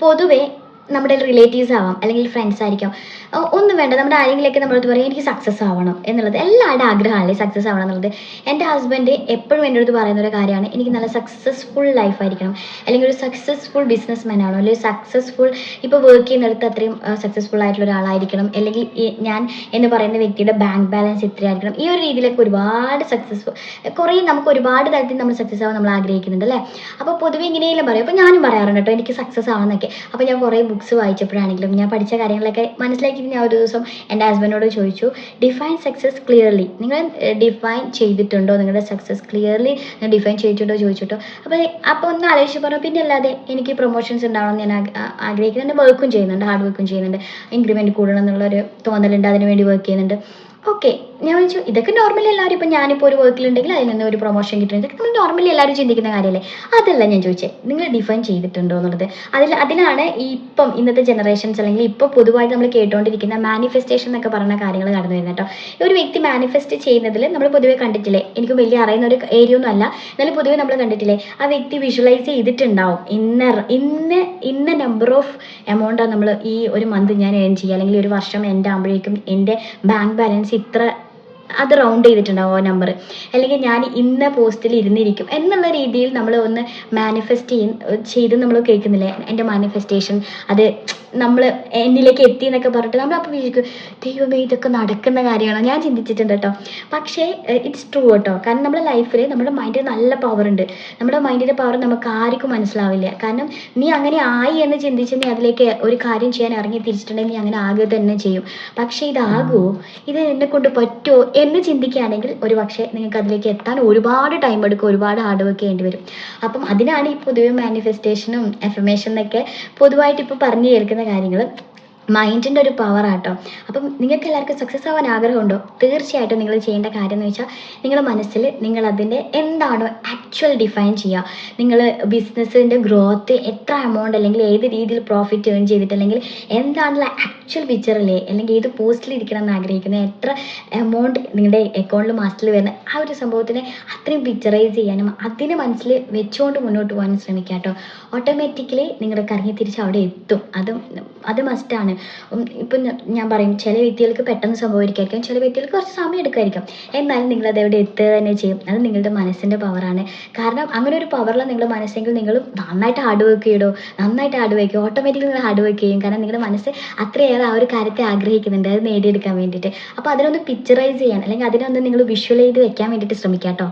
പൊതുവെ നമ്മുടെ റിലേറ്റീവ്സ് ആവാം, അല്ലെങ്കിൽ ഫ്രണ്ട്സ് ആയിരിക്കാം, ഒന്നും വേണ്ട, നമ്മുടെ ആരെങ്കിലുമൊക്കെ നമ്മളോട് പറയും എനിക്ക് സക്സസ് ആവണം എന്നുള്ളത്. എല്ലാവരുടെ ആഗ്രഹമല്ലേ സക്സസ് ആവണം എന്നുള്ളത്. എൻ്റെ ഹസ്ബൻഡ് എപ്പോഴും എൻ്റെ അടുത്ത് പറയുന്ന ഒരു കാര്യമാണ്, എനിക്ക് നല്ല സക്സസ്ഫുൾ ലൈഫ് ആയിരിക്കണം, അല്ലെങ്കിൽ ഒരു സക്സസ്ഫുൾ ബിസിനസ് മാൻ ആണോ, അല്ലെങ്കിൽ സക്സസ്ഫുൾ ഇപ്പോൾ വർക്ക് ചെയ്യുന്നിടത്ത് അത്രയും സക്സസ്ഫുൾ ആയിട്ടുള്ള ഒരാളായിരിക്കണം, അല്ലെങ്കിൽ ഞാൻ എന്ന് പറയുന്ന വ്യക്തിയുടെ ബാങ്ക് ബാലൻസ് ഇത്രയായിരിക്കണം. ഈ ഒരു രീതിയിലൊക്കെ ഒരുപാട് സക്സസ്ഫുൾ കുറേ നമുക്ക് ഒരുപാട് തരത്തിൽ നമ്മൾ സക്സസ് ആവാൻ നമ്മൾ ആഗ്രഹിക്കുന്നുണ്ട് അല്ലേ. അപ്പോൾ പൊതുവെ ഇങ്ങനെയെല്ലാം പറയും. അപ്പോൾ ഞാനും പറയാറുണ്ട് കേട്ടോ എനിക്ക് സക്സസ് ആവണമെന്നൊക്കെ. അപ്പോൾ ഞാൻ കുറേ ബുക്സ് വായിച്ചപ്പോഴാണെങ്കിലും ഞാൻ പഠിച്ച കാര്യങ്ങളൊക്കെ മനസ്സിലാക്കി ഞാൻ ഒരു ദിവസം എൻ്റെ ഹസ്ബൻഡിനോട് ചോദിച്ചു, ഡിഫൈൻ സക്സസ് ക്ലിയർലി, നിങ്ങൾ ഡിഫൈൻ ചെയ്തിട്ടുണ്ടോ, നിങ്ങളുടെ സക്സസ് ക്ലിയർലി ഡിഫൈൻ ചെയ്തിട്ടുണ്ടോ ചോദിച്ചിട്ടോ. അപ്പോൾ ഒന്ന് ആലോചിച്ച് പറഞ്ഞു, പിന്നെ അല്ലാതെ എനിക്ക് പ്രൊമോഷൻസ് ഉണ്ടാവണം ഞാൻ ആഗ്രഹിക്കുന്നുണ്ട്, വർക്കും ചെയ്യുന്നുണ്ട്, ഹാർഡ് വർക്കും ചെയ്യുന്നുണ്ട്, ഇൻക്രിമെൻറ്റ് കൂടണം എന്നുള്ളൊരു തോന്നലുണ്ട്, അതിന് വേണ്ടി വർക്ക് ചെയ്യുന്നുണ്ട്. ഓക്കെ, ഞാൻ ചോദിച്ചു ഇതൊക്കെ നോർമലി എല്ലാവരും, ഇപ്പം ഞാനിപ്പോൾ ഒരു വർക്കിലുണ്ടെങ്കിൽ അതിൽ നിന്ന് ഒരു പ്രൊമോഷൻ കിട്ടുന്നത് ഇതൊക്കെ നമ്മൾ നോർമലി എല്ലാവരും ചിന്തിക്കുന്ന കാര്യമല്ലേ. അതല്ല ഞാൻ ചോദിച്ചത്, നിങ്ങൾ ഡിഫൈൻ ചെയ്തിട്ടുണ്ടോ എന്നുള്ളത്. അതിലാണ് ഇപ്പം ഇന്നത്തെ ജനറേഷൻസ് അല്ലെങ്കിൽ ഇപ്പോൾ പൊതുവായിട്ട് നമ്മൾ കേട്ടുകൊണ്ടിരിക്കുന്ന മാനിഫെസ്റ്റേഷൻ എന്നൊക്കെ പറയുന്ന കാര്യങ്ങൾ കടന്നു വരുന്നത് കേട്ടോ. ഒരു വ്യക്തി മാനിഫെസ്റ്റ് ചെയ്യുന്നതിൽ നമ്മൾ പൊതുവെ കണ്ടിട്ടില്ലേ, എനിക്ക് വലിയ അറിയുന്ന ഒരു ഏരിയ ഒന്നും അല്ല, എന്നാലും പൊതുവെ നമ്മൾ കണ്ടിട്ടില്ലേ, ആ വ്യക്തി വിഷ്വലൈസ് ചെയ്തിട്ടുണ്ടാവും ഇന്ന നമ്പർ ഓഫ് എമൗണ്ടാണ് നമ്മൾ ഈ ഒരു മന്ത് ഞാൻ ഏൺ ചെയ്യുക, അല്ലെങ്കിൽ ഒരു വർഷം എൻ്റെ ആകുമ്പോഴേക്കും എൻ്റെ ബാങ്ക് ബാലൻസ് ഇത്ര, അത് റൗണ്ട് ചെയ്തിട്ടുണ്ടാവും ആ നമ്പർ, അല്ലെങ്കിൽ ഞാൻ ഇന്ന പോസ്റ്റിൽ ഇരുന്നിരിക്കും എന്നുള്ള രീതിയിൽ നമ്മൾ ഒന്ന് മാനിഫെസ്റ്റ് ചെയ്ത് നമ്മൾ കേൾക്കുന്നില്ലേ, എൻ്റെ മാനിഫെസ്റ്റേഷൻ അത് നമ്മൾ എന്നിലേക്ക് എത്തി എന്നൊക്കെ പറഞ്ഞിട്ട് നമ്മൾ അപ്പോൾ വിചാരിക്കും ദൈവമേ ഇതൊക്കെ നടക്കുന്ന കാര്യമാണോ, ഞാൻ ചിന്തിച്ചിട്ടുണ്ട് കേട്ടോ. പക്ഷേ ഇറ്റ്സ് ട്രൂ കേട്ടോ. കാരണം നമ്മുടെ ലൈഫിൽ നമ്മുടെ മൈൻഡിൽ നല്ല പവർ ഉണ്ട്. നമ്മുടെ മൈൻഡിൻ്റെ പവർ നമുക്ക് ആർക്കും മനസ്സിലാവില്ല. കാരണം നീ അങ്ങനെ ആയി എന്ന് ചിന്തിച്ച് നീ അതിലേക്ക് ഒരു കാര്യം ചെയ്യാൻ ഇറങ്ങി തിരിച്ചിട്ടുണ്ടെങ്കിൽ നീ അങ്ങനെ ആകുക തന്നെ ചെയ്യും. പക്ഷേ ഇതാകുമോ, ഇത് എന്നെ കൊണ്ട് പറ്റുമോ എന്ന് ചിന്തിക്കുകയാണെങ്കിൽ ഒരു പക്ഷേ നിങ്ങൾക്ക് അതിലേക്ക് എത്താൻ ഒരുപാട് ടൈം എടുക്കും, ഒരുപാട് ഹാർഡ് വർക്ക് ചെയ്യേണ്ടി വരും. അപ്പം അതിനാണ് ഈ പൊതുവെ മാനിഫെസ്റ്റേഷനും എഫർമേഷൻ എന്നൊക്കെ പൊതുവായിട്ട് ഇപ്പോൾ പറഞ്ഞു കേൾക്കുന്ന കാര്യങ്ങൾ മൈൻഡിൻ്റെ ഒരു പവറാട്ടോ. അപ്പം നിങ്ങൾക്ക് എല്ലാവർക്കും സക്സസ് ആവാൻ ആഗ്രഹമുണ്ടോ, തീർച്ചയായിട്ടും നിങ്ങൾ ചെയ്യേണ്ട കാര്യം എന്ന് വെച്ചാൽ നിങ്ങളുടെ മനസ്സിൽ നിങ്ങൾ അതിൻ്റെ എന്താണോ ആക്ച്വൽ ഡിഫൈൻ ചെയ്യുക. നിങ്ങൾ ബിസിനസ്സിൻ്റെ ഗ്രോത്ത് എത്ര എമൗണ്ട്, അല്ലെങ്കിൽ ഏത് രീതിയിൽ പ്രോഫിറ്റ് ഏൺ ചെയ്തിട്ട്, അല്ലെങ്കിൽ എന്താണുള്ള ആക്ച്വൽ പിക്ചറല്ലേ, അല്ലെങ്കിൽ ഏത് പോസ്റ്റിൽ ഇരിക്കണം എന്ന് ആഗ്രഹിക്കുന്നത്, എത്ര എമൗണ്ട് നിങ്ങളുടെ അക്കൗണ്ടിൽ മാസത്തിൽ വരുന്ന ആ ഒരു സംഭവത്തിനെ അത്രയും പിക്ചറൈസ് ചെയ്യാനും അതിനെ മനസ്സിൽ വെച്ചുകൊണ്ട് മുന്നോട്ട് പോകാനും ശ്രമിക്കുക കേട്ടോ. ഓട്ടോമാറ്റിക്കലി നിങ്ങളുടെ കറങ്ങി തിരിച്ച് അവിടെ എത്തും. അത് മസ്റ്റാണ്. ഇപ്പം ഞാൻ പറയും ചില വ്യക്തികൾക്ക് പെട്ടെന്ന് സംഭവിക്കായിരിക്കും, ചില വ്യക്തികൾക്ക് കുറച്ച് സമയം എടുക്കുമായിരിക്കും, എന്നാലും നിങ്ങളത് എവിടെ എത്തുക തന്നെ ചെയ്യും. അത് നിങ്ങളുടെ മനസ്സിൻ്റെ പവറാണ്. കാരണം അങ്ങനെ ഒരു പവറുള്ള നിങ്ങളുടെ മനസ്സെങ്കിൽ നിങ്ങൾ നന്നായിട്ട് ഹാർഡ് വർക്ക് ചെയ്യടോ, നന്നായിട്ട് ഹാർഡ് വർക്ക് ചെയ്യും, ഓട്ടോമാറ്റിക്കലി നിങ്ങൾ ഹാർഡ് വർക്ക് ചെയ്യും. കാരണം നിങ്ങളുടെ മനസ്സ് അത്രയേറെ ആ ഒരു കാര്യത്തെ ആഗ്രഹിക്കുന്നുണ്ട്, അത് നേടിയെടുക്കാൻ വേണ്ടിയിട്ട്. അപ്പോൾ അതിനൊന്ന് പിക്ചറൈസ് ചെയ്യാൻ, അല്ലെങ്കിൽ അതിനൊന്ന് നിങ്ങൾ വിഷ്വൽ ചെയ്ത് വെക്കാൻ വേണ്ടിയിട്ട് ശ്രമിക്കാം കേട്ടോ.